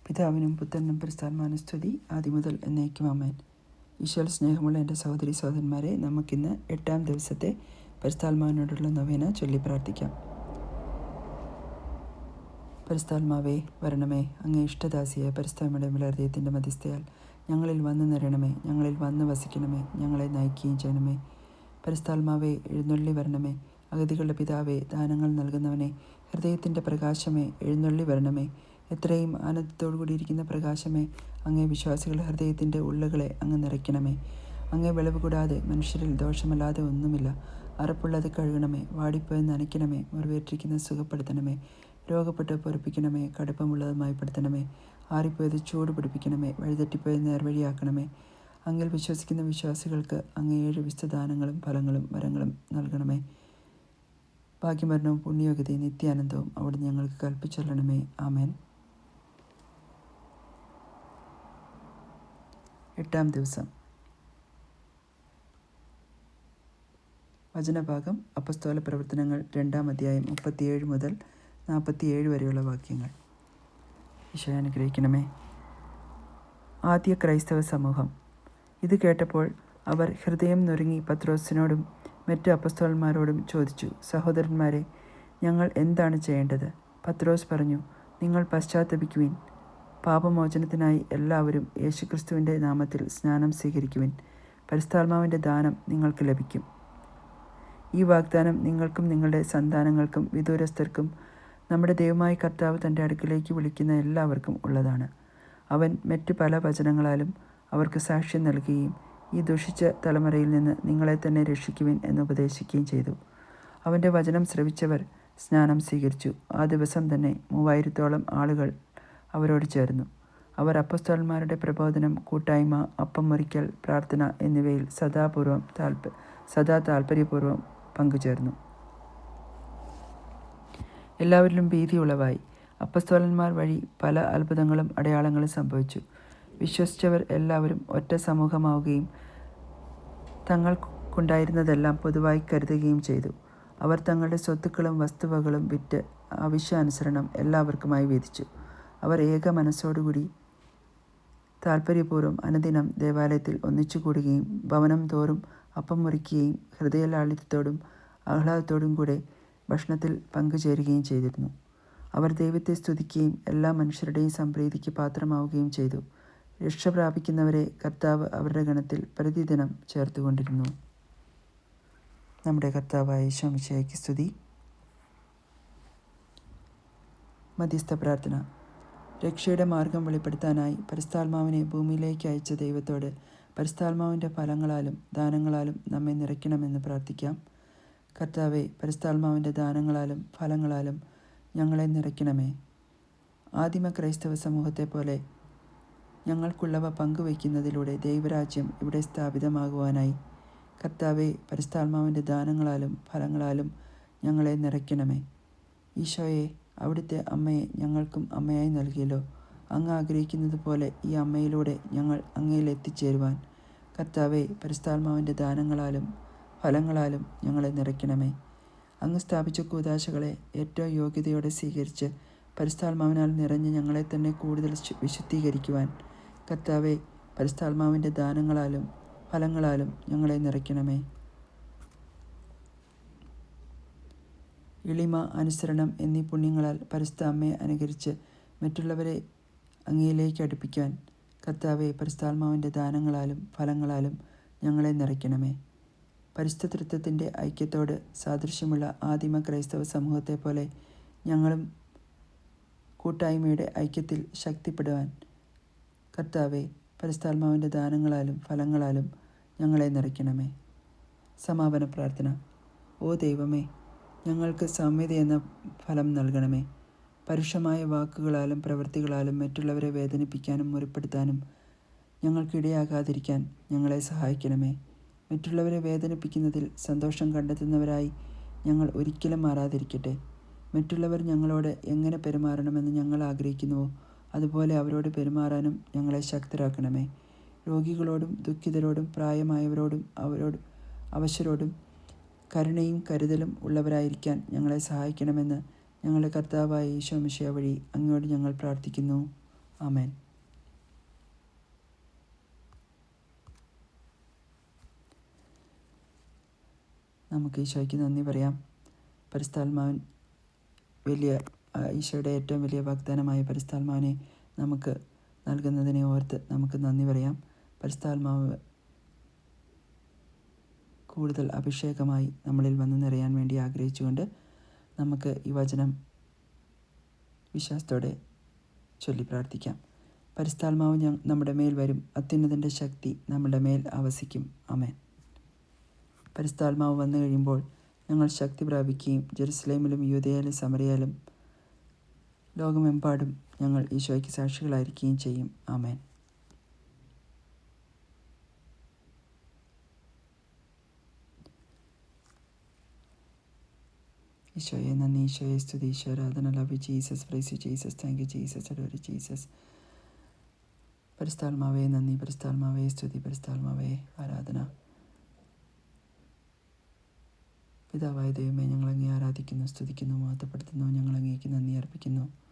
പിതാവിനും പുത്രനും പരിശുദ്ധാത്മാവിനും സ്തുതി, ആദ്യം മുതൽ എന്നേക്കും ആമേൻ. ഈശോയിൽ സ്നേഹമുള്ള എൻ്റെ സഹോദരി സഹോദരന്മാരെ, നമുക്കിന്ന് 8-ാം ദിവസത്തെ പരിശുദ്ധാത്മാവിനോടുള്ള നൊവേന ചൊല്ലി പ്രാർത്ഥിക്കാം. പരിശുദ്ധാത്മാവേ വരണമേ, അങ്ങേ ഇഷ്ടദാസിയായ പരിശുദ്ധമ്മയുടെ ഹൃദയത്തിൻ്റെ മധ്യസ്ഥയാൽ ഞങ്ങളിൽ വന്നു നിറയണമേ, ഞങ്ങളിൽ വന്ന് വസിക്കണമേ, ഞങ്ങളെ നയിക്കുകയും ചെയ്യണമേ. പരിശുദ്ധാത്മാവേ എഴുന്നള്ളി വരണമേ, അഗതികളുടെ പിതാവേ, ദാനങ്ങൾ നൽകുന്നവനെ, ഹൃദയത്തിൻ്റെ പ്രകാശമേ എഴുന്നള്ളി വരണമേ. എത്രയും ആനന്ദത്തോടു കൂടിയിരിക്കുന്ന പ്രകാശമേ, അങ്ങേ വിശ്വാസികളുടെ ഹൃദയത്തിൻ്റെ ഉള്ളുകളെ അങ്ങ് നിറയ്ക്കണമേ. അങ്ങേ വിളവ് കൂടാതെ മനുഷ്യരിൽ ദോഷമല്ലാതെ ഒന്നുമില്ല. അറപ്പുള്ളത് കഴുകണമേ, വാടിപ്പോയി നനയ്ക്കണമേ, മുറിവേറ്റിരിക്കുന്ന സുഖപ്പെടുത്തണമേ, രോഗപ്പെട്ട് പൊറപ്പിക്കണമേ, കടുപ്പമുള്ളതുമായി പെടുത്തണമേ, ആറിപ്പോയത് ചൂട് പിടിപ്പിക്കണമേ, വഴിതെറ്റിപ്പോയത് നേർവഴിയാക്കണമേ. അങ്ങിൽ വിശ്വസിക്കുന്ന വിശ്വാസികൾക്ക് അങ്ങ് 7 വിശുദ്ധദാനങ്ങളും ഫലങ്ങളും വരങ്ങളും നൽകണമേ. ഭാഗ്യമരണവും പുണ്യയോഗ്യതയും നിത്യാനന്ദവും അവിടുന്ന് ഞങ്ങൾക്ക് കൽപ്പിച്ചൊല്ലണമേ. ആമേൻ. 8-ാം ദിവസം. വചനഭാഗം അപ്പസ്തോല പ്രവർത്തനങ്ങൾ 2-ാം അധ്യായം 37 മുതൽ 47 വരെയുള്ള വാക്യങ്ങൾ. ഈശോയെ അനുഗ്രഹിക്കണമേ. ആദ്യ ക്രൈസ്തവ സമൂഹം. ഇത് കേട്ടപ്പോൾ അവർ ഹൃദയം നുറുങ്ങി പത്രോസിനോടും മറ്റ് അപ്പസ്തോലന്മാരോടും ചോദിച്ചു, സഹോദരന്മാരെ, ഞങ്ങൾ എന്താണ് ചെയ്യേണ്ടത്? പത്രോസ് പറഞ്ഞു, നിങ്ങൾ പശ്ചാത്തപിക്കുവിൻ. പാപമോചനത്തിനായി എല്ലാവരും യേശുക്രിസ്തുവിൻ്റെ നാമത്തിൽ സ്നാനം സ്വീകരിക്കുവിൻ. പരിശുദ്ധാത്മാവിൻ്റെ ദാനം നിങ്ങൾക്ക് ലഭിക്കും. ഈ വാഗ്ദാനം നിങ്ങൾക്കും നിങ്ങളുടെ സന്താനങ്ങൾക്കും വിദൂരസ്ഥർക്കും നമ്മുടെ ദൈവമായ കർത്താവ് തൻ്റെ അടുക്കിലേക്ക് വിളിക്കുന്ന എല്ലാവർക്കും ഉള്ളതാണ്. അവൻ മറ്റു പല വചനങ്ങളാലും അവർക്ക് സാക്ഷ്യം നൽകുകയും ഈ ദുഷിച്ച തലമുറയിൽ നിന്ന് നിങ്ങളെ തന്നെ രക്ഷിക്കുവിൻ എന്ന് ഉപദേശിക്കുകയും ചെയ്തു. അവൻ്റെ വചനം ശ്രവിച്ചവർ സ്നാനം സ്വീകരിച്ചു. ആ ദിവസം തന്നെ 3000-ഓളം ആളുകൾ അവരോട് ചേർന്നു. അവർ അപ്പസ്തോലന്മാരുടെ പ്രബോധനം, കൂട്ടായ്മ, അപ്പം മുറിക്കൽ, പ്രാർത്ഥന എന്നിവയിൽ സദാ താൽപര്യപൂർവ്വം പങ്കുചേർന്നു. എല്ലാവരിലും ഭീതി ഉളവായി. അപ്പസ്തോലന്മാർ വഴി പല അത്ഭുതങ്ങളും അടയാളങ്ങളും സംഭവിച്ചു. വിശ്വസിച്ചവർ എല്ലാവരും ഒറ്റ സമൂഹമാവുകയും തങ്ങൾക്കുണ്ടായിരുന്നതെല്ലാം പൊതുവായി കരുതുകയും ചെയ്തു. അവർ തങ്ങളുടെ സ്വത്തുക്കളും വസ്തുവകളും വിറ്റ് ആവശ്യാനുസരണം എല്ലാവർക്കുമായി വീതിച്ചു. അവർ ഏക മനസ്സോടുകൂടി താൽപര്യപൂർവ്വം അനുദിനം ദേവാലയത്തിൽ ഒന്നിച്ചുകൂടുകയും ഭവനം തോറും അപ്പം മുറിക്കുകയും ഹൃദയലാളിത്യത്തോടും ആഹ്ലാദത്തോടും കൂടെ ഭക്ഷണത്തിൽ പങ്കുചേരുകയും ചെയ്തിരുന്നു. അവർ ദൈവത്തെ സ്തുതിക്കുകയും എല്ലാ മനുഷ്യരുടെയും സംപ്രീതിക്ക് പാത്രമാവുകയും ചെയ്തു. രക്ഷ പ്രാപിക്കുന്നവരെ കർത്താവ് അവരുടെ ഗണത്തിൽ പ്രതിദിനം ചേർത്തുകൊണ്ടിരുന്നു. നമ്മുടെ കർത്താവായ ഈശോ മിശിഹായ്ക്ക് സ്തുതി. മധ്യസ്ഥ പ്രാർത്ഥന. രക്ഷയുടെ മാർഗം വെളിപ്പെടുത്താനായി പരിശുദ്ധാത്മാവിനെ ഭൂമിയിലേക്ക് അയച്ച ദൈവത്തോട് പരിശുദ്ധാത്മാവിൻ്റെ ഫലങ്ങളാലും ദാനങ്ങളാലും നമ്മെ നിറയ്ക്കണമെന്ന് പ്രാർത്ഥിക്കാം. കർത്താവെ, പരിശുദ്ധാത്മാവിൻ്റെ ദാനങ്ങളാലും ഫലങ്ങളാലും ഞങ്ങളെ നിറയ്ക്കണമേ. ആദിമ ക്രൈസ്തവ സമൂഹത്തെ പോലെ ഞങ്ങൾക്കുള്ളവ പങ്കുവയ്ക്കുന്നതിലൂടെ ദൈവരാജ്യം ഇവിടെ സ്ഥാപിതമാകുവാനായി കർത്താവെ, പരിശുദ്ധാത്മാവിൻ്റെ ദാനങ്ങളാലും ഫലങ്ങളാലും ഞങ്ങളെ നിറയ്ക്കണമേ. ഈശോയെ, അവിടുത്തെ അമ്മയെ ഞങ്ങൾക്കും അമ്മയായി നൽകിയല്ലോ. അങ്ങ് ആഗ്രഹിക്കുന്നത് പോലെ ഈ അമ്മയിലൂടെ ഞങ്ങൾ അങ്ങയിൽ എത്തിച്ചേരുവാൻ കർത്താവെ, പരിശുദ്ധാത്മാവിൻ്റെ ദാനങ്ങളാലും ഫലങ്ങളാലും ഞങ്ങളെ നിറയ്ക്കണമേ. അങ്ങ് സ്ഥാപിച്ച കൂദാശകളെ ഏറ്റവും യോഗ്യതയോടെ സ്വീകരിച്ച് പരിശുദ്ധാത്മാവിനാൽ നിറഞ്ഞ് ഞങ്ങളെ തന്നെ കൂടുതൽ വിശുദ്ധീകരിക്കുവാൻ കർത്താവെ, പരിശുദ്ധാത്മാവിൻ്റെ ദാനങ്ങളാലും ഫലങ്ങളാലും ഞങ്ങളെ നിറയ്ക്കണമേ. എളിമ, അനുസരണം എന്നീ പുണ്യങ്ങളാൽ പരിശുദ്ധ അമ്മയെ അനുകരിച്ച് മറ്റുള്ളവരെ അങ്ങയിലേക്ക് അടുപ്പിക്കാൻ കർത്താവെ, പരിശുദ്ധാത്മാവിൻ്റെ ദാനങ്ങളാലും ഫലങ്ങളാലും ഞങ്ങളെ നിറയ്ക്കണമേ. പരിശുദ്ധ തൃത്വത്തിൻ്റെ ഐക്യത്തോട് സാദൃശ്യമുള്ള ആദിമ ക്രൈസ്തവ സമൂഹത്തെ പോലെ ഞങ്ങളും കൂട്ടായ്മയുടെ ഐക്യത്തിൽ ശക്തിപ്പെടുവാൻ കർത്താവെ, പരിശുദ്ധാത്മാവിൻ്റെ ദാനങ്ങളാലും ഫലങ്ങളാലും ഞങ്ങളെ നിറയ്ക്കണമേ. സമാപന പ്രാർത്ഥന. ഓ ദൈവമേ, ഞങ്ങൾക്ക് സൗമ്യത എന്ന ഫലം നൽകണമേ. പരുഷമായ വാക്കുകളാലും പ്രവൃത്തികളാലും മറ്റുള്ളവരെ വേദനിപ്പിക്കാനും മുറിപ്പെടുത്താനും ഞങ്ങൾക്കിടയാകാതിരിക്കാൻ ഞങ്ങളെ സഹായിക്കണമേ. മറ്റുള്ളവരെ വേദനിപ്പിക്കുന്നതിൽ സന്തോഷം കണ്ടെത്തുന്നവരായി ഞങ്ങൾ ഒരിക്കലും മാറാതിരിക്കട്ടെ. മറ്റുള്ളവർ ഞങ്ങളോട് എങ്ങനെ പെരുമാറണമെന്ന് ഞങ്ങൾ ആഗ്രഹിക്കുന്നുവോ അതുപോലെ അവരോട് പെരുമാറാനും ഞങ്ങളെ ശക്തരാക്കണമേ. രോഗികളോടും ദുഃഖിതരോടും പ്രായമായവരോടും അവശരോടും കരുണയും കരുതലും ഉള്ളവരായിരിക്കാൻ ഞങ്ങളെ സഹായിക്കണമെന്ന് ഞങ്ങളുടെ കർത്താവായ ഈശോ മിശിഹാ വഴി അങ്ങയോട് ഞങ്ങൾ പ്രാർത്ഥിക്കുന്നു. ആമേൻ. നമുക്ക് ഈശോയ്ക്ക് നന്ദി പറയാം. പരിശുദ്ധാത്മാവൻ ഈശോയുടെ ഏറ്റവും വലിയ വാഗ്ദാനമായ പരിശുദ്ധാത്മാവിനെ നമുക്ക് നൽകുന്നതിനെ ഓർത്ത് നമുക്ക് നന്ദി പറയാം. പരിശുദ്ധാത്മാവ് കൂടുതൽ അഭിഷേകമായി നമ്മളിൽ വന്ന് നിറയാൻ വേണ്ടി ആഗ്രഹിച്ചുകൊണ്ട് നമുക്ക് ഈ വചനം വിശ്വാസത്തോടെ ചൊല്ലി പ്രാർത്ഥിക്കാം. പരിശുദ്ധാത്മാവ് നമ്മുടെ മേൽ വരും, അത്യുന്നതൻ്റെ ശക്തി നമ്മുടെ മേൽ ആവസിക്കും. ആമേൻ. പരിശുദ്ധാത്മാവ് വന്നു കഴിയുമ്പോൾ ഞങ്ങൾ ശക്തി പ്രാപിക്കുകയും ജെറുസലേമിലും യൂദയയിലും സമറിയയിലും ലോകമെമ്പാടും ഞങ്ങൾ ഈശോയ്ക്ക് സാക്ഷികളായിരിക്കുകയും ചെയ്യും. ആമേൻ. ഈശോയെ നന്ദി, ഈശോയെ സ്തുതി, ഈശോ ആരാധന. Love you Jesus, praise you Jesus, thank you Jesus, adore you Jesus. പരിശുദ്ധാത്മാവേ നന്ദി, പരിശുദ്ധാത്മാവേ സ്തുതി, പരിശുദ്ധാത്മാവേ ആരാധന. പിതാവായ ദൈവമേ, ഞങ്ങളങ്ങേ ആരാധിക്കുന്നു, സ്തുതിക്കുന്നു, മഹത്വപ്പെടുത്തുന്നു. ഞങ്ങളങ്ങേക്ക് നന്ദി അർപ്പിക്കുന്നു.